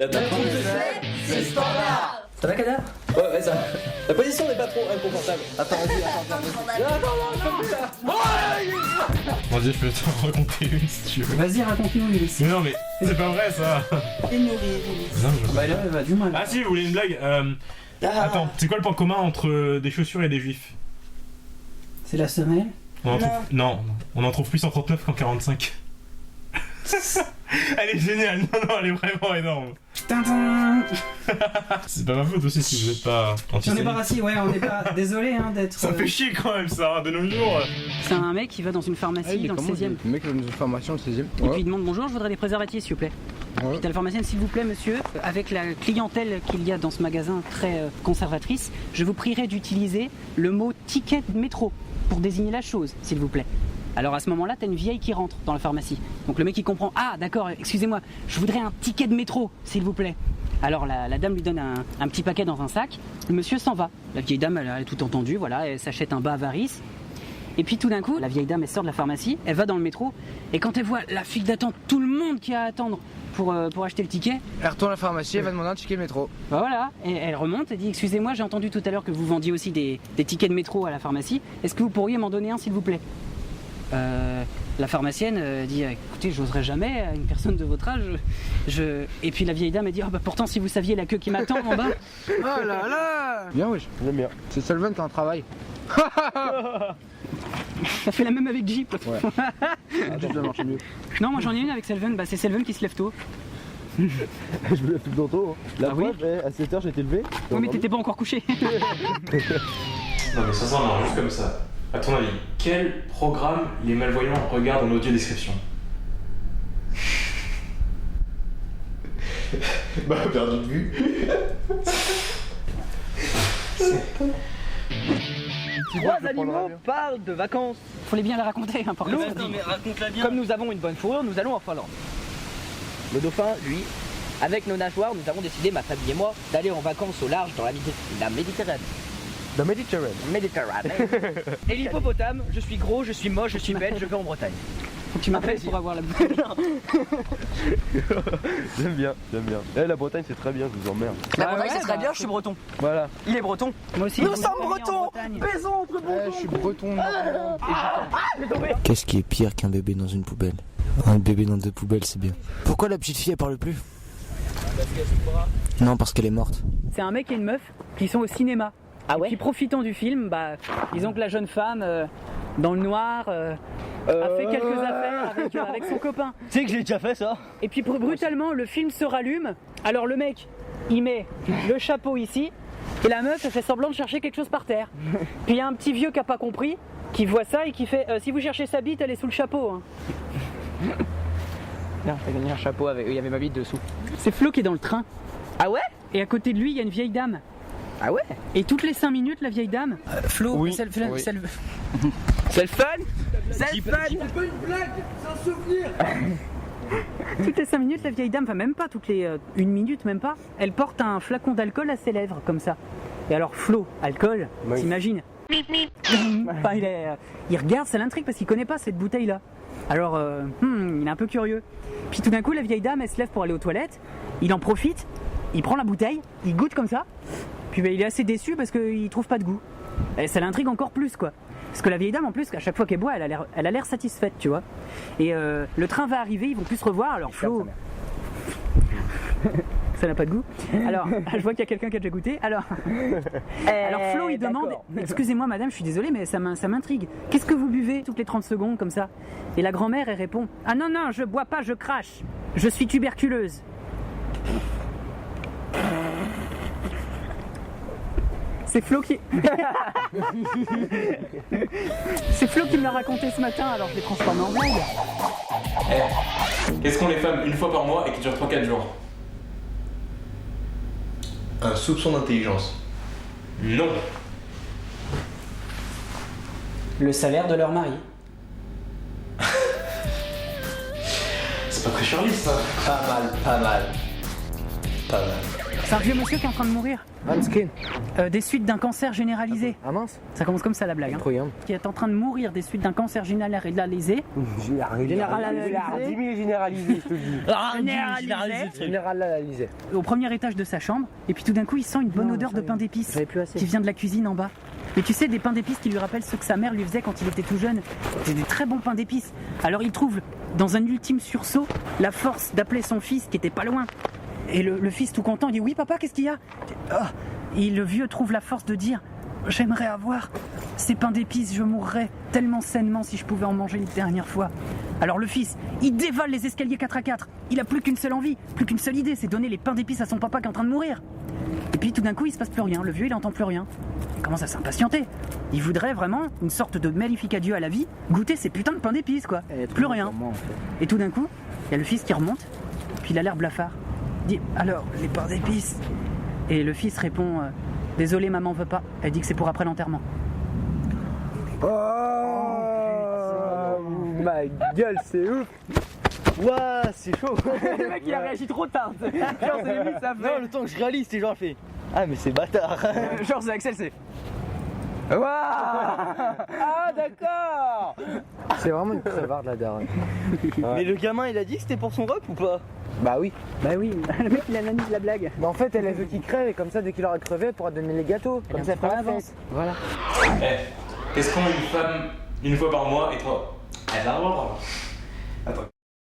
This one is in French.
C'est standard. Ça va, Kada? Ouais, ça va. La position n'est pas trop inconfortable. Attends, vas-y, Bon, dis, je peux te raconter une si tu veux. Vas-y, raconte-nous, Ulysse. Mais non, mais c'est pas vrai ça. Et nourrir, Ulysse. Non, je... Bah, là, elle va du mal. Ah si, vous voulez une blague Attends, c'est quoi le point commun entre des chaussures et des juifs? C'est la semelle? On en trouve... Non, on en trouve plus en 39 qu'en 45. Elle est géniale, non, elle est vraiment énorme. Tintin. C'est pas ma faute aussi si vous êtes pas On est antisémite. pas raciste, ouais, on est pas. Désolé hein, d'être. Ça me fait chier quand même ça, hein, de nos jours. C'est un mec qui va dans une pharmacie dans le 16ème. Le mec dans une formation, le 16ème. Et puis il demande bonjour, je voudrais des préservatifs s'il vous plaît. Ouais. Puis t'as la pharmacienne, s'il vous plaît monsieur, avec la clientèle qu'il y a dans ce magasin très conservatrice, je vous prierai d'utiliser le mot ticket de métro pour désigner la chose, s'il vous plaît. Alors à ce moment-là, t'as une vieille qui rentre dans la pharmacie. Donc le mec il comprend, ah d'accord, excusez-moi, je voudrais un ticket de métro, s'il vous plaît. Alors la dame lui donne un petit paquet dans un sac, le monsieur s'en va. La vieille dame, elle a tout entendu, voilà, elle s'achète un bas avarice. Et puis tout d'un coup, la vieille dame, elle sort de la pharmacie, elle va dans le métro, et quand elle voit la file d'attente, tout le monde qui a à attendre pour acheter le ticket, Elle retourne à la pharmacie, elle va demander un ticket de métro. bah voilà, et elle remonte et dit, excusez-moi, j'ai entendu tout à l'heure que vous vendiez aussi des tickets de métro à la pharmacie, est-ce que vous pourriez m'en donner un s'il vous plaît? La pharmacienne dit, écoutez, j'oserais jamais à une personne de votre âge. Et puis la vieille dame elle dit, oh, bah pourtant si vous saviez la queue qui m'attend en bas. Oh là là. Bien, oui, j'aime bien. C'est Sullivan qui a un travail. Ça fait la même avec Jeep. Ouais. Ah, ça marche mieux. Non, moi j'en ai une avec Selven, bah c'est Selven qui se lève tôt. Je me lève tout le temps tôt. La Ah oui preuve, à 7h j'étais levé. Oui, mais t'étais pas encore couché. Non mais ça non, juste comme ça. À ton avis, quel programme les malvoyants regardent en audio description? Bah, perdu de vue. Trois animaux parlent de vacances. Faut bien la raconter, hein, par Nous, contre. comme nous avons une bonne fourrure, nous allons en Finlande. Le dauphin, lui, avec nos nageoires, nous avons décidé, ma famille et moi, d'aller en vacances au large dans la Méditerranée. La Méditerranée. Méditerranée. Et l'hippopotame, je suis gros, je suis moche, je suis bête, je vais en Bretagne. Faut que tu m'appelles pour avoir la bouteille. J'aime bien, j'aime bien. Eh, la Bretagne c'est très bien, je vous emmerde. La Bah Bretagne, ouais, c'est très bah, bien, je suis breton. Voilà. Il est breton. Moi aussi. Nous j'ai sommes une famille en bretons. Bretagne. Baisons entre bretons. Je suis breton. Qu'est-ce qui est pire qu'un bébé dans une poubelle? Un bébé dans deux poubelles, c'est bien. Pourquoi la petite fille elle parle plus? Non, parce qu'elle est morte. C'est un mec et une meuf qui sont au cinéma. Ah ouais? Et puis profitant du film, bah, disons que la jeune femme, dans le noir, a fait quelques affaires avec son copain. Tu sais que j'ai déjà fait ça. Et puis brutalement, le film se rallume. Alors le mec, il met le chapeau ici, et la meuf, elle fait semblant de chercher quelque chose par terre. Puis il y a un petit vieux qui a pas compris, qui voit ça et qui fait si vous cherchez sa bite, elle est sous le chapeau. Hein. Non, t'as gagné un chapeau avec. Il y avait ma bite dessous. C'est Flo qui est dans le train. Ah ouais? Et à côté de lui, il y a une vieille dame. Ah ouais? Et toutes les 5 minutes, la vieille dame. Flo, Oui. c'est le Oui. C'est le fun? C'est le fun? Toutes les 5 minutes, la vieille dame, enfin même pas toutes les 1 minute, même pas, elle porte un flacon d'alcool à ses lèvres, comme ça. Et alors Flo, alcool, Oui. t'imagines? Enfin, il regarde, ça l'intrigue parce qu'il connaît pas cette bouteille-là. Alors, il est un peu curieux. Puis tout d'un coup, la vieille dame, elle se lève pour aller aux toilettes, il en profite, il prend la bouteille, il goûte comme ça, puis il est assez déçu parce qu'il trouve pas de goût. Et ça l'intrigue encore plus, quoi. Parce que la vieille dame, en plus, à chaque fois qu'elle boit, elle a l'air satisfaite, tu vois. Et le train va arriver, ils vont plus se revoir, alors Flo... Ça n'a pas de goût. Alors, je vois qu'il y a quelqu'un qui a déjà goûté. Alors Flo, il demande, excusez-moi madame, je suis désolé, mais ça m'intrigue. Qu'est-ce que vous buvez toutes les 30 secondes comme ça? Et la grand-mère, elle répond, ah non, non, je bois pas, je crache. Je suis tuberculeuse. C'est Flo qui... C'est Flo qui me l'a raconté ce matin, alors je l'ai transformé en blague. Qu'est-ce qu'ont les femmes une fois par mois et qui dure 3-4 jours? Un soupçon d'intelligence. Non. Le salaire de leur mari. C'est pas très Charlie ça. Pas mal, pas mal. Pas mal. C'est un vieux monsieur qui est en train de mourir. Hanskin. Des suites d'un cancer généralisé. Ah mince. Ça commence comme ça la blague. Hein. Trop bien. Qui est en train de mourir des suites d'un cancer généralisé. Généralisé, je te dis. Généralisé. Au premier étage de sa chambre. Et puis tout d'un coup, il sent une bonne odeur de pain d'épices qui vient de la cuisine en bas. Mais tu sais, des pains d'épices qui lui rappellent ceux que sa mère lui faisait quand il était tout jeune. C'est des très bons pains d'épices. Alors il trouve, dans un ultime sursaut, la force d'appeler son fils qui était pas loin. Et le fils tout content, il dit « Oui papa, qu'est-ce qu'il y a ?» Et le vieux trouve la force de dire « J'aimerais avoir ces pains d'épices, je mourrais tellement sainement si je pouvais en manger une dernière fois. » Alors le fils, il dévale les escaliers 4x4. Il a plus qu'une seule envie, plus qu'une seule idée, c'est donner les pains d'épices à son papa qui est en train de mourir. Et puis tout d'un coup, il se passe plus rien. Le vieux, il entend plus rien. Il commence à s'impatienter. Il voudrait vraiment une sorte de magnifique adieu à la vie, goûter ces putains de pains d'épices, quoi. Plus rien. Et tout d'un coup, il y a le fils qui remonte, puis il a l'air blafard. Il dit « Alors, les pains d'épices ?» Et le fils répond « Désolé, maman veut pas. Elle dit que c'est pour après l'enterrement. » Oh, ma gueule, c'est ouf. Ouah, c'est chaud. Le mec il a réagi trop tard. Genre c'est limite ça fait. Non, le temps que je réalise, c'est genre fait. Ah mais c'est bâtard. Genre c'est Axel c'est. Waouh. Ah d'accord. C'est vraiment une crevarde la daronne. Mais le gamin il a dit que c'était pour son rep ou pas? Bah oui. Bah oui, le mec il analyse la blague. Mais en fait elle veut qu'il crève et comme ça dès qu'il aura crevé elle pourra donner les gâteaux. Comme ça elle fera la fête. Voilà. Qu'est-ce qu'on a une femme une fois par mois et toi? Elle va avoir. Attends.